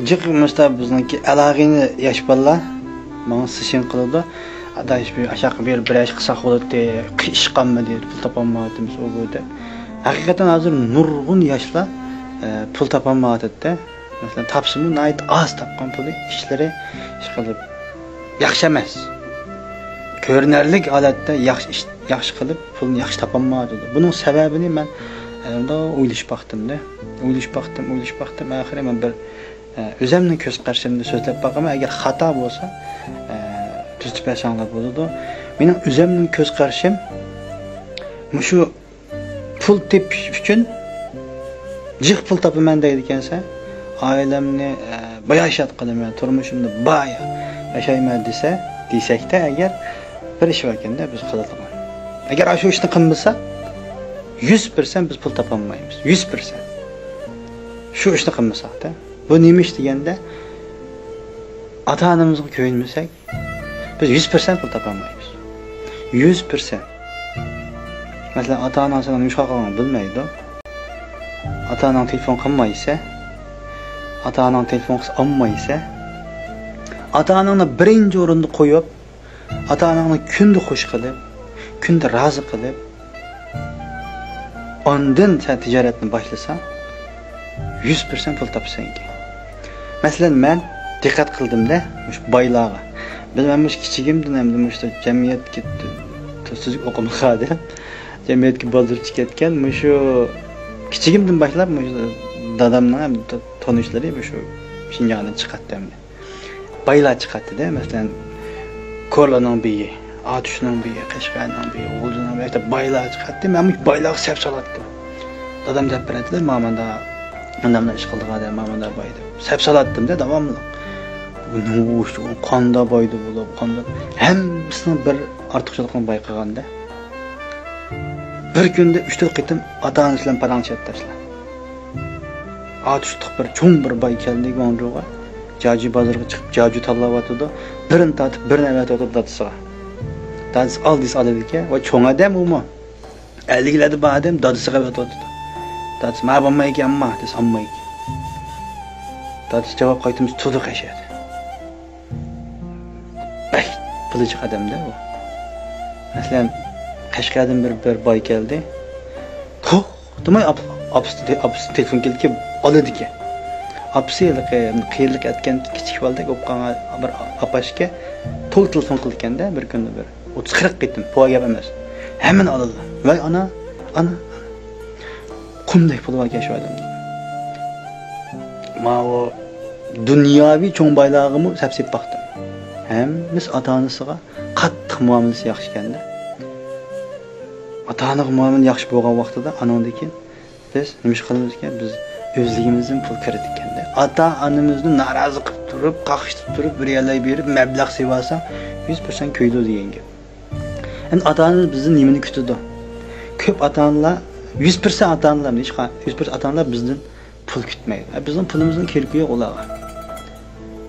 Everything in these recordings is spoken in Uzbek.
jiq mesela bizniki alag'ini yosh bolalar mana sishin qiladi. Adaş bir aşağı bir yaş kısa oladı, iş kalmadı, pul tapanmadığımız o böyle. Hakikaten hazır nurgun yaşla pul tapanmadı da. Mesela tapsımı ait az tapkan pulu işleri işkalıp yakşamaz. Görünürlük alette yakş kılıp pulun yakş tapanmadı. Bunun sebebini ben da uyluş baktım da. Uyluş baktım. Ahire ben bir özümün göz karşımda sözlep bakama eğer hata olsa tüzüp yaşanlar buludu. Benim özümün göz karşım şu pul tip için jiq pul tapıman deydikense ailemni bayağı yaşat qildim, turmushimni bayağı yaşayman desek de eğer bir iş varken de biz qilaman. Eğer shu ishni qilmasa 100% biz pul topolmaymiz. 100%. Shu ishni qilmasak da bu nima ish deganda ota-onamizga ko'yinmasak biz 100% pul topolmaymiz. 100%. Mesela ota-onasini nima qilganini bilmaydi. Ota-onang telefon qilmaysa, ota-onang telefon olmaysa, ota-onangni birinchi o'rinda qo'yib, ota-onangni kunda xush qilib, kunda rozi qilib, ondan sen tijoratni boshlasan, 100% pul topasan. Masalan, men diqqat qildim-da, shu boylarga. Bilmamış kichigimdan ham shu jamiyatga tuzuk o'qimadi. Jamiyatga bozorchi ketgan, shu kichigimdan boshlab dadamning ham tanishlari shu Şinjandan chiqatdi. Boylar chiqatdi-da, masalan, Ko'rlarning biyi, Atuşning biyi, Qashqarning biyi, G'o'zaning biyi, boylar chiqatdi. Men bu boylarga sep solatdim. Dadam deb beradilar, "Mamanda Anamla iş qildi qada, mamanda boydi." Sep solatdim-da davomli. Bu qonda boydi bo'lib, qonda hammasini bir ortiqchilikni bayqaganda. Bir kunda 3-4 qitim ota-onasi bilan paranchab tashladi. Atuşliq bir cho'ng bir boy keldi Gondroga. Jaji bozorga chiqib, jaji tanlayotdi. Birini tatib, birini avatib dadisiga. Dadisi aldis oladi-ki, va cho'ng odam umi. 50 bor odam dadisiga avatdi. Dadisi "Ma bo'lmay ekanmi?" desa olmay. Dadisi javob qaytimiz to'liq yashadi. Bak, pılıcık adamda o. Mesela Qashqardan bir boy keldi. To'xtamay apsi telefon keldi ki oladi ki. Apsi qiyinlik etgan kichik boldak o'pgan bir apashga to'liq telefon qilganda bir kunda bir 30-40 qitim bu gap emas. Hemen oladi. Voy ana. Qanday pul var kashvadim. Ma o dunyoviy cho'ng boylarga sapsib baxtim. Biz ota-onasiga qattiq muomalasi yaxshi ekanda. Ota-onaga muomala yaxshi bo'lgan vaqtida anandaki biz nima qilamiz ekan? Biz o'zligimizdan pul kiritdik ekanda. Ota-onamizni norozi qilib turib, qaqishtirib turib, bir yerlar berib, mablag' sevasa 100% ko'ydi degan gap. Endi ota-onamiz bizni nimani kutadi? Ko'p ota-onalar 100% ota-onalar, 100% ota-onalar bizdan pul kutmaydi. Bizning pulimizning keragi yo'q ularga.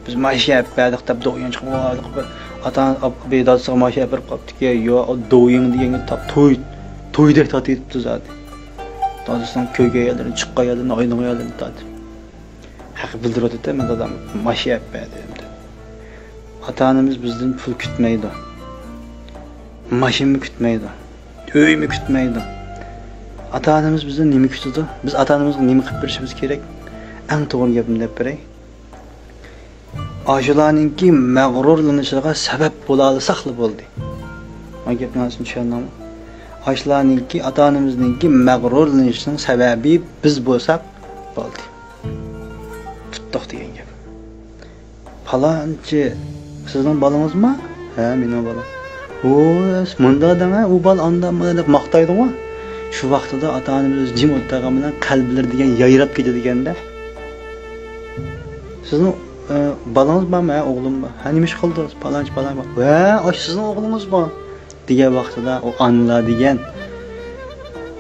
Biz maaş yapmadık da doyun çıkmadık bir atan bedasıga maaş yapıp kaptıki yo doyun diyeni toydek tatıyıptı zaten. Dadısının köyge yerlerini, çıkka yerlerini, oynağı yerlerini tadı. Hakkı bildiriyorduk da ben adam maaş yapmadı. Ata-onamiz bizden pul kütmeydi. Maşin mi kütmeydi? Öy mi kütmeydi? Ata-onamiz bizden nemi kütüdü? Biz ata-onamizga nemi qilib berishimiz kerak? Eng to'g'ri gapni deb beray. Aşılarınki mağrurlanışına sebep bulalısaklı oldu. Ma gapni tushundingmi? Aşılarınki ata-onamizningki mağrurlanışının sebebi biz bo'lsak bo'ldi. Tutduq degan gap. Falanchi sizning bolangiz-mi? Ha, mening bolam. O, munda dema, u bal andammi deb maqtaydi-ku. Shu vaqtida ata-onamiz jim o'tirgan bilan qalblar degan yayrab ketadi-ganda. Sizning balanız mı, oğlum mu? Hani iş kıldınız, falan. Ve sizin oğlunuz mu? Diye vaxtıda o anla diyen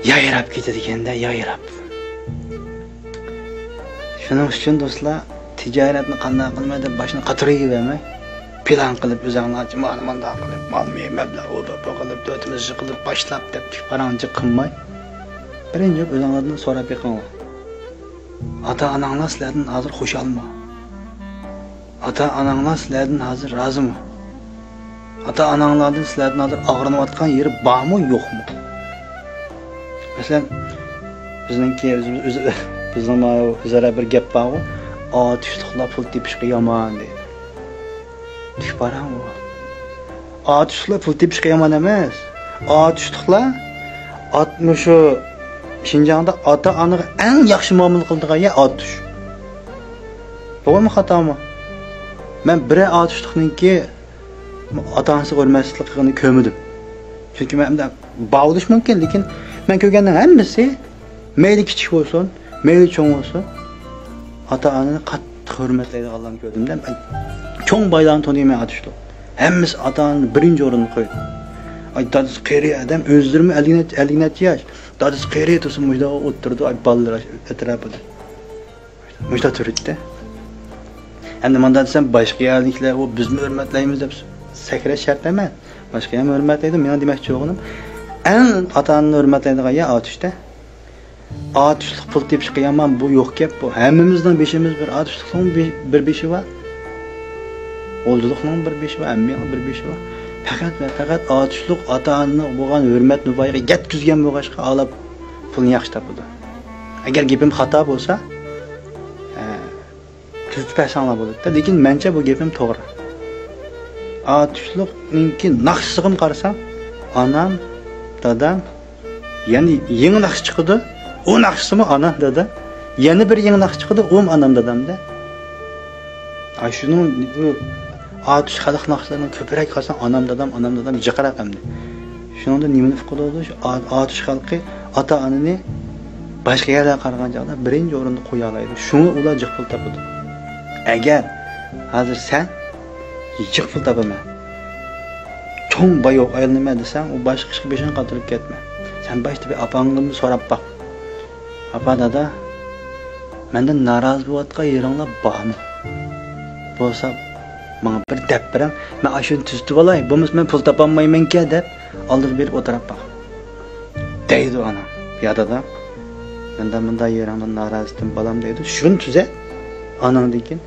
yayrab ketadi-ganda, yayrab. Shuning uchun do'stlar, tijoratni qanday qilmaydi, boshini qatirayvermay, plan qilib o'zinglarni ma'lumotlar qilib, ma'lumot mablag' qilib, dotimizni qilib boshlab deb paranchi qilmay, birinchi o'zinglardan so'rab yiqing. Ota-onanglar sizlardan hozir xush olma. Ata-ananglar sizlardan hozir rozimi? Ata-ananglardan sizlardan hozir og'rinayotgan yeri bormi, yo'qmi? Masalan, bizning o'zaro bir gap bor-ku, otishliqlar pul tepishga yomon deydi. Tushparam bu. Otishliqlar pul tepishga yomon emas. Otishliqlar shu Şinjan'da ata-anaga eng yaxshi muomala qiladigan yer otish. To'g'rimi, xatomi? Men bir otishliqniki ata-onasiga hurmatsizlikni ko'rmadim. Chunki menda bağlış mumkin, lekin men ko'rganning hammasi mayli kichik bo'lsin, mayli cho'ng bo'lsin, ata-onani qattiq hurmatlaydiganlarni ko'rdimda. Men cho'ng boylarni taniyman otishliq. Hammasi ata-onani birinchi o'ringa qo'ydi. Ay dadasi qari adam o'zlari 50 yosh. Dadasi qari tursin, mujda o'tirdi, ay bolalar atrofida. Mujda turibdi. Endi menda desam boshqa yerliklar o bizni hurmatlaymiz deb sakrash shart emas. Boshqa ham hurmatlaydi. Men demoqchi o'g'lim, eng ota-onani hurmatlaydigan yer otishda. Otishlik pul tepishga yomon bu yo'q gap bu. Hammamizning beshimiz bir otishlikning bir beshi bor. Olduluqning bir beshi bor, ammining bir beshi bor. Faqat otishlik ota-onaning bo'lgan hurmat nuvoyiga yetkazgan bo'lg'achqa olib pulni yaxshi topadi. Agar gapim xato bo'lsa, tuzib pasanglar bo'ladi. Lekin mencha bu gapim to'g'ri. Otishlikningki naqshig'im qarasam, onam, dadam, ya'ni yangi naqsh chiqdi. O naqshimi ona, dada. Yana bir yangi naqsh chiqdi, o onam, dadamda. Ay shuni bu otish xalq naqshlarini ko'proq qilsam, onam, dadam jiqirab hamdi. Shunda nimani qiladi? Shu otish xalqi ota-onani boshqa yerga qaraganda birinchi o'rinda qo'ya oladi. Shuni ular jiq pul topadi. Agar hozir sen jiq pul topaman, cho'ng boyoq aylanma desang, u boshqa ishga beshini qatirib ketma. Sen boshda bir opangni so'rab baq. Apa dada, mendan norozi bo'layotgan yeringlar bormi? Bo'lsa, menga bir deb berang, men ashuni tuzitib olay. Bo'lmasa men pul topolmayman-ku deb oldirib berib o'tirib baq. Deydi ona. Ya dada, mendan bunday yeringdan norozidim bolam deydi. Shuni tuzat. Anang degan